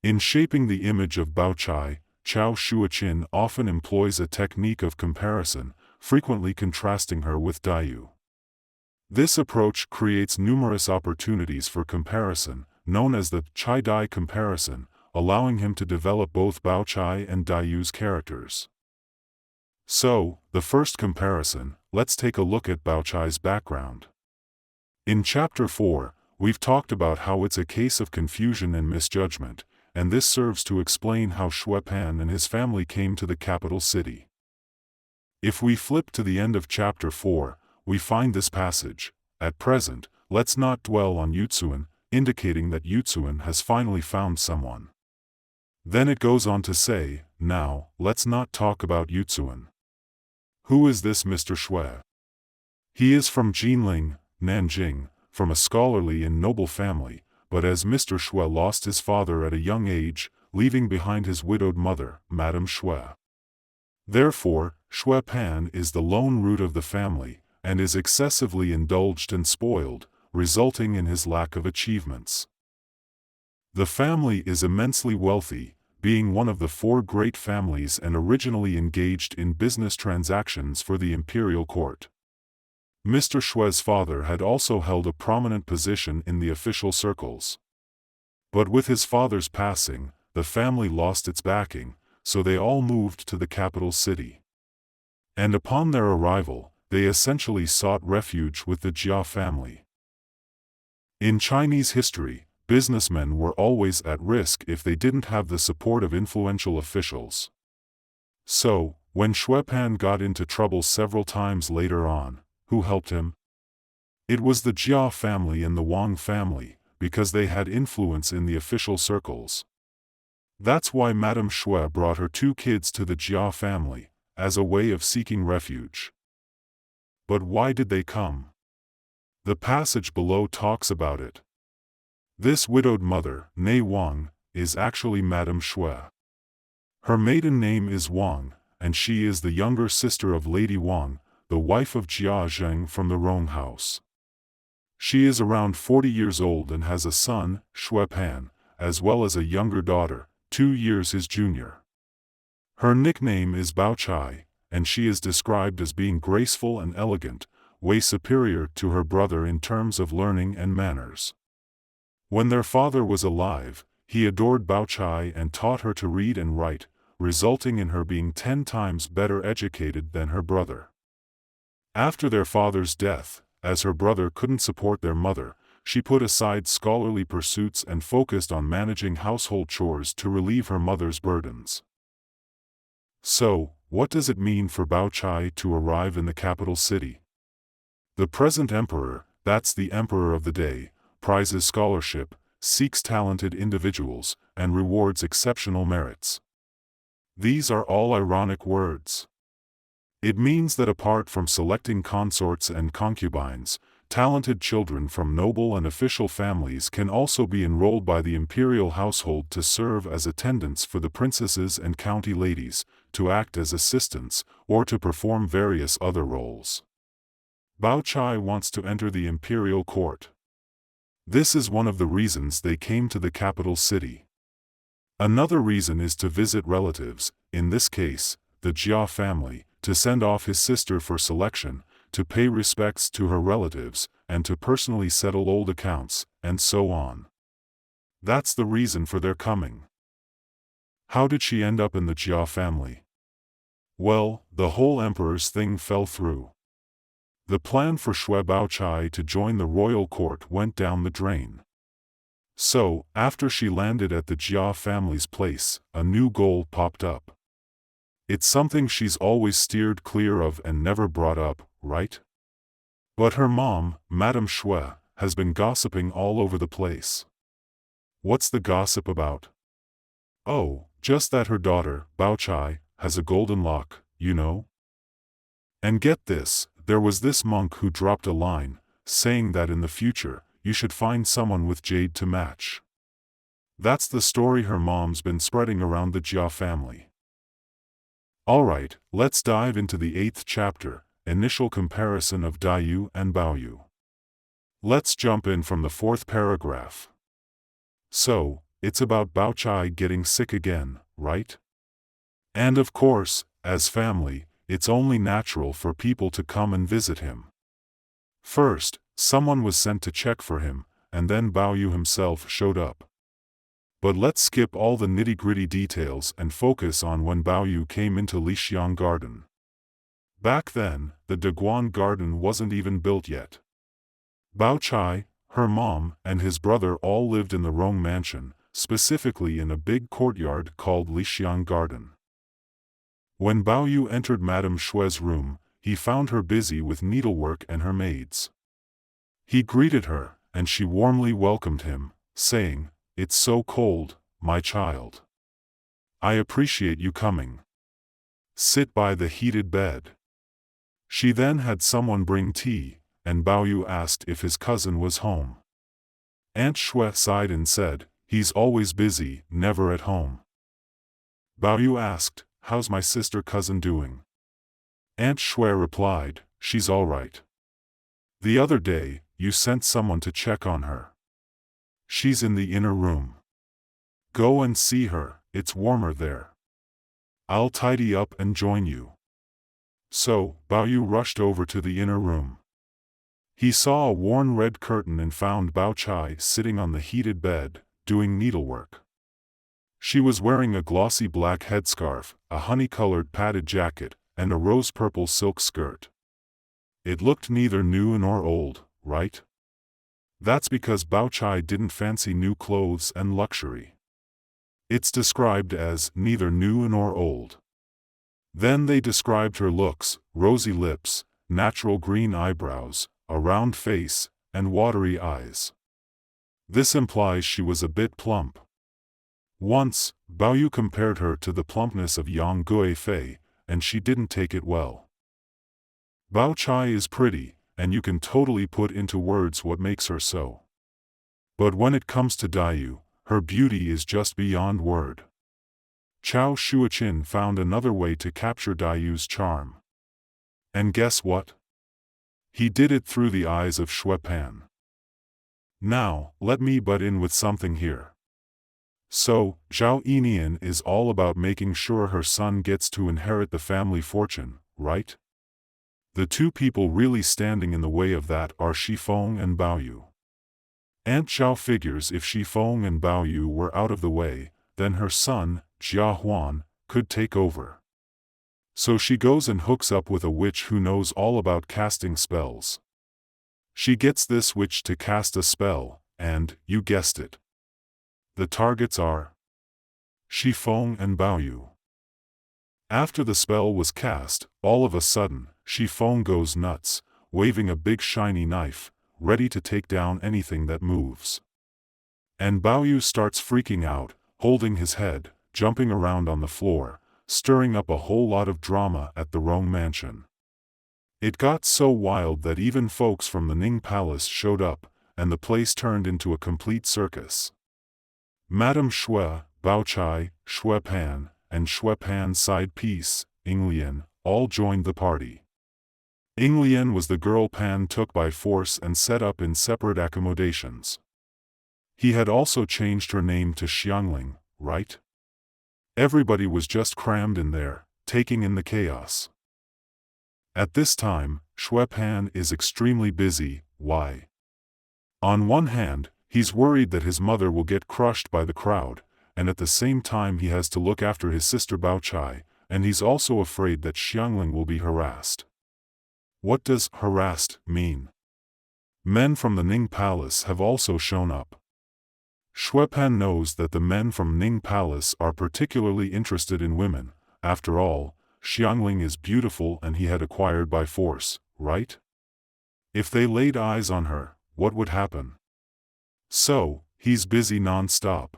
In shaping the image of Baochai, Cao Xueqin often employs a technique of comparison, frequently contrasting her with Daiyu. This approach creates numerous opportunities for comparison, known as the Chai-Dai comparison, allowing him to develop both Baochai and Daiyu's characters. So, the first comparison, let's take a look at Baochai's background. In Chapter 4, we've talked about how it's a case of confusion and misjudgment, and this serves to explain how Xue Pan and his family came to the capital city. If we flip to the end of Chapter 4, we find this passage, "At present, let's not dwell on Yuzuan," indicating that Yuzuan has finally found someone. Then it goes on to say, "Now, let's not talk about Yuzuan." Who is this Mr. Xue? He is from Jinling, Nanjing, from a scholarly and noble family, but as Mr. Xue lost his father at a young age, leaving behind his widowed mother, Madame Xue. Therefore, Xue Pan is the lone root of the family, and is excessively indulged and spoiled, resulting in his lack of achievements. The family is immensely wealthy, being one of the 4 great families and originally engaged in business transactions for the imperial court. Mr. Xue's father had also held a prominent position in the official circles. But with his father's passing, the family lost its backing, so they all moved to the capital city. And upon their arrival, they essentially sought refuge with the Jia family. In Chinese history, businessmen were always at risk if they didn't have the support of influential officials. So, when Xue Pan got into trouble several times later on, who helped him? It was the Jia family and the Wang family, because they had influence in the official circles. That's why Madame Xue brought her 2 kids to the Jia family, as a way of seeking refuge. But why did they come? The passage below talks about it. This widowed mother, née Wang, is actually Madame Xue. Her maiden name is Wang, and she is the younger sister of Lady Wang, the wife of Jia Zheng from the Rong house. She is around 40 years old and has a son, Xue Pan, as well as a younger daughter, 2 years his junior. Her nickname is Baochai, and she is described as being graceful and elegant, way superior to her brother in terms of learning and manners. When their father was alive, he adored Baochai and taught her to read and write, resulting in her being 10 times better educated than her brother. After their father's death, as her brother couldn't support their mother, she put aside scholarly pursuits and focused on managing household chores to relieve her mother's burdens. So, what does it mean for Baochai to arrive in the capital city? The present emperor, that's the emperor of the day, prizes scholarship, seeks talented individuals, and rewards exceptional merits. These are all ironic words. It means that apart from selecting consorts and concubines, talented children from noble and official families can also be enrolled by the imperial household to serve as attendants for the princesses and county ladies, to act as assistants, or to perform various other roles. Baochai wants to enter the imperial court. This is one of the reasons they came to the capital city. Another reason is to visit relatives, in this case, the Jia family, to send off his sister for selection, to pay respects to her relatives, and to personally settle old accounts, and so on. That's the reason for their coming. How did she end up in the Jia family? Well, the whole emperor's thing fell through. The plan for Xue Baochai to join the royal court went down the drain. So, after she landed at the Jia family's place, a new goal popped up. It's something she's always steered clear of and never brought up, right? But her mom, Madame Xue, has been gossiping all over the place. What's the gossip about? Oh, just that her daughter, Baochai, has a golden lock, you know? And get this, there was this monk who dropped a line, saying that in the future, you should find someone with jade to match. That's the story her mom's been spreading around the Jia family. Alright, let's dive into the 8th chapter, Initial Comparison of Daiyu and Baoyu. Let's jump in from the 4th paragraph. So, it's about Baochai getting sick again, right? And of course, as family, it's only natural for people to come and visit him. First, someone was sent to check for him, and then Baoyu himself showed up. But let's skip all the nitty-gritty details and focus on when Baoyu came into Lixiang Garden. Back then, the Daguan Garden wasn't even built yet. Baochai, her mom, and his brother all lived in the Rong mansion, specifically in a big courtyard called Lixiang Garden. When Baoyu entered Madame Xue's room, he found her busy with needlework and her maids. He greeted her, and she warmly welcomed him, saying, "It's so cold, my child. I appreciate you coming. Sit by the heated bed." She then had someone bring tea, and Baoyu asked if his cousin was home. Aunt Zhao sighed and said, "He's always busy, never at home." Baoyu asked, "How's my sister-cousin doing?" Aunt Zhao replied, "She's all right. The other day, you sent someone to check on her. She's in the inner room. Go and see her, it's warmer there. I'll tidy up and join you." So, Baoyu rushed over to the inner room. He saw a worn red curtain and found Baochai sitting on the heated bed, doing needlework. She was wearing a glossy black headscarf, a honey-colored padded jacket, and a rose-purple silk skirt. It looked neither new nor old, right? That's because Baochai didn't fancy new clothes and luxury. It's described as neither new nor old. Then they described her looks: rosy lips, natural green eyebrows, a round face, and watery eyes. This implies she was a bit plump. Once, Baoyu compared her to the plumpness of Yang Guifei, and she didn't take it well. Baochai is pretty, and you can totally put into words what makes her so. But when it comes to Daiyu, her beauty is just beyond word. Cao Xueqin found another way to capture Daiyu's charm. And guess what? He did it through the eyes of Xue Pan. Now, let me butt in with something here. So, Zhao Yinian is all about making sure her son gets to inherit the family fortune, right? The two people really standing in the way of that are Shifeng and Baoyu. Aunt Zhao figures if Shifeng and Baoyu were out of the way, then her son, Jia Huan, could take over. So she goes and hooks up with a witch who knows all about casting spells. She gets this witch to cast a spell, and, you guessed it, the targets are Shifeng and Baoyu. After the spell was cast, all of a sudden, Shifeng goes nuts, waving a big shiny knife, ready to take down anything that moves. And Baoyu starts freaking out, holding his head, jumping around on the floor, stirring up a whole lot of drama at the Rong mansion. It got so wild that even folks from the Ning Palace showed up, and the place turned into a complete circus. Madame Xue, Baochai, Xue Pan, and Xue Pan's side piece, Yinglian, all joined the party. Yinglian was the girl Pan took by force and set up in separate accommodations. He had also changed her name to Xiangling, right? Everybody was just crammed in there, taking in the chaos. At this time, Xue Pan is extremely busy. Why? On one hand, he's worried that his mother will get crushed by the crowd, and at the same time he has to look after his sister Baochai, and he's also afraid that Xiangling will be harassed. What does harassed mean? Men from the Ning Palace have also shown up. Xue Pan knows that the men from Ning Palace are particularly interested in women. After all, Xiangling is beautiful and he had acquired by force, right? If they laid eyes on her, what would happen? So, he's busy non-stop.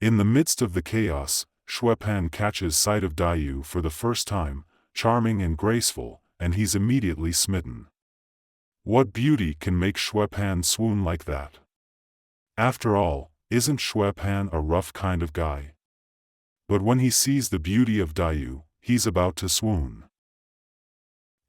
In the midst of the chaos, Xue Pan catches sight of Daiyu for the first time, charming and graceful, and he's immediately smitten. What beauty can make Xue Pan swoon like that? After all, isn't Xue Pan a rough kind of guy? But when he sees the beauty of Daiyu, he's about to swoon.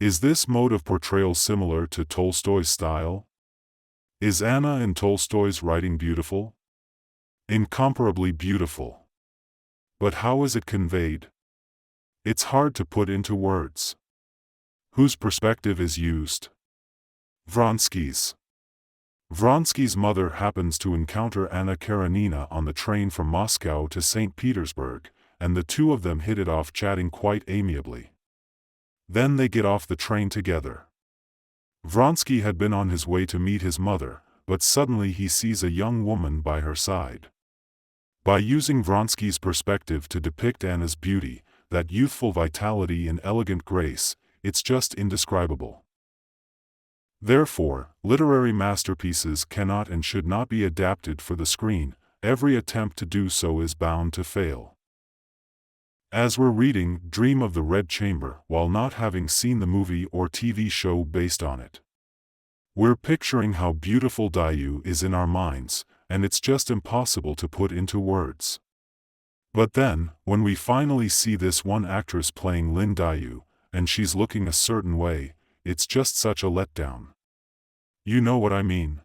Is this mode of portrayal similar to Tolstoy's style? Is Anna in Tolstoy's writing beautiful? Incomparably beautiful. But how is it conveyed? It's hard to put into words. Whose perspective is used? Vronsky's. Vronsky's mother happens to encounter Anna Karenina on the train from Moscow to St. Petersburg, and the two of them hit it off, chatting quite amiably. Then they get off the train together. Vronsky had been on his way to meet his mother, but suddenly he sees a young woman by her side. By using Vronsky's perspective to depict Anna's beauty, that youthful vitality and elegant grace, it's just indescribable. Therefore, literary masterpieces cannot and should not be adapted for the screen. Every attempt to do so is bound to fail. As we're reading Dream of the Red Chamber while not having seen the movie or TV show based on it, we're picturing how beautiful Daiyu is in our minds, and it's just impossible to put into words. But then, when we finally see this one actress playing Lin Daiyu, and she's looking a certain way, it's just such a letdown. You know what I mean?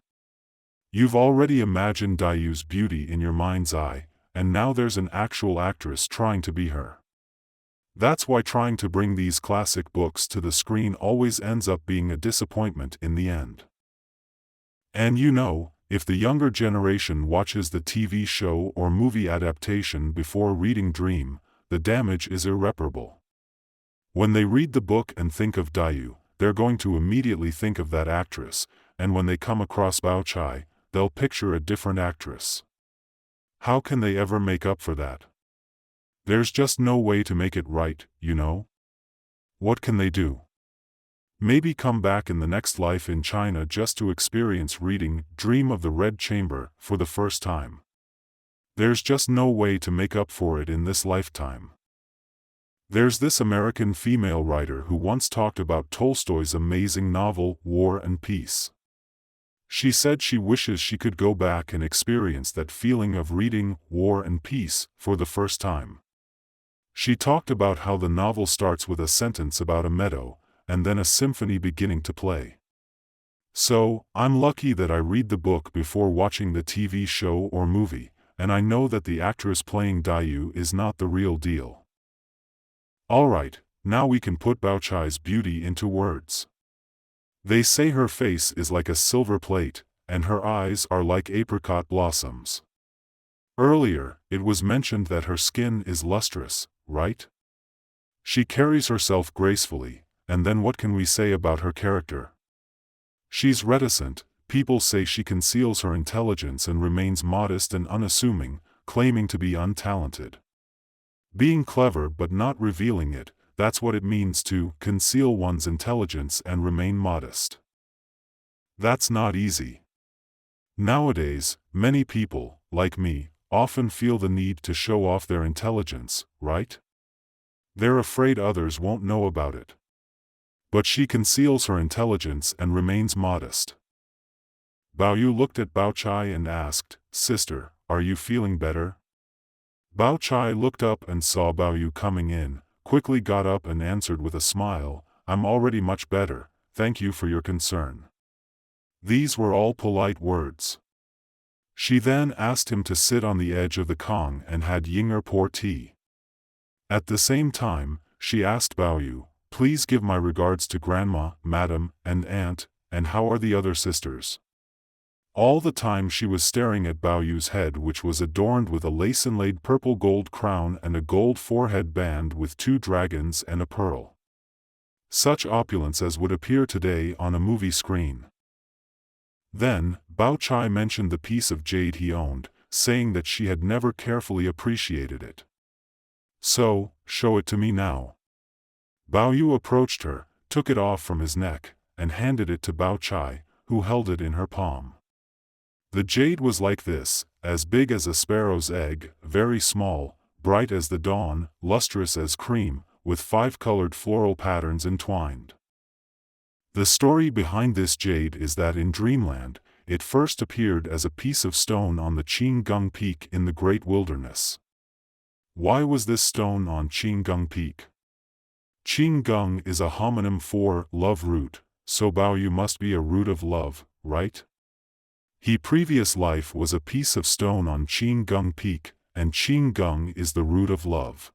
You've already imagined Daiyu's beauty in your mind's eye, and now there's an actual actress trying to be her. That's why trying to bring these classic books to the screen always ends up being a disappointment in the end. And you know, if the younger generation watches the TV show or movie adaptation before reading Dream, the damage is irreparable. When they read the book and think of Daiyu, they're going to immediately think of that actress, and when they come across Baochai, they'll picture a different actress. How can they ever make up for that? There's just no way to make it right, you know? What can they do? Maybe come back in the next life in China just to experience reading Dream of the Red Chamber for the first time. There's just no way to make up for it in this lifetime. There's this American female writer who once talked about Tolstoy's amazing novel War and Peace. She said she wishes she could go back and experience that feeling of reading War and Peace for the first time. She talked about how the novel starts with a sentence about a meadow, and then a symphony beginning to play. So, I'm lucky that I read the book before watching the TV show or movie, and I know that the actress playing Daiyu is not the real deal. Alright, now we can put Baochai's beauty into words. They say her face is like a silver plate, and her eyes are like apricot blossoms. Earlier, it was mentioned that her skin is lustrous, right? She carries herself gracefully, and then what can we say about her character? She's reticent. People say she conceals her intelligence and remains modest and unassuming, claiming to be untalented. Being clever but not revealing it, that's what it means to conceal one's intelligence and remain modest. That's not easy. Nowadays, many people, like me, often feel the need to show off their intelligence, right? They're afraid others won't know about it. But she conceals her intelligence and remains modest. Baoyu looked at Baochai and asked, "Sister, are you feeling better?" Baochai looked up and saw Baoyu coming in, quickly got up and answered with a smile, "I'm already much better, thank you for your concern." These were all polite words. She then asked him to sit on the edge of the Kong and had Yinger pour tea. At the same time, she asked Baoyu, "Please give my regards to Grandma, Madam, and Aunt, and how are the other sisters?" All the time she was staring at Baoyu's head, which was adorned with a lace-inlaid purple gold crown and a gold forehead band with 2 dragons and a pearl. Such opulence as would appear today on a movie screen. Then, Baochai mentioned the piece of jade he owned, saying that she had never carefully appreciated it. "So, show it to me now." Baoyu approached her, took it off from his neck, and handed it to Baochai, who held it in her palm. The jade was like this, as big as a sparrow's egg, very small, bright as the dawn, lustrous as cream, with 5 colored floral patterns entwined. The story behind this jade is that in Dreamland, it first appeared as a piece of stone on the Qinggung Peak in the Great Wilderness. Why was this stone on Qinggung Peak? Qinggung is a homonym for love root, so Baoyu must be a root of love, right? He previous life was a piece of stone on Qing Geng Peak, and Qing Geng is the root of love.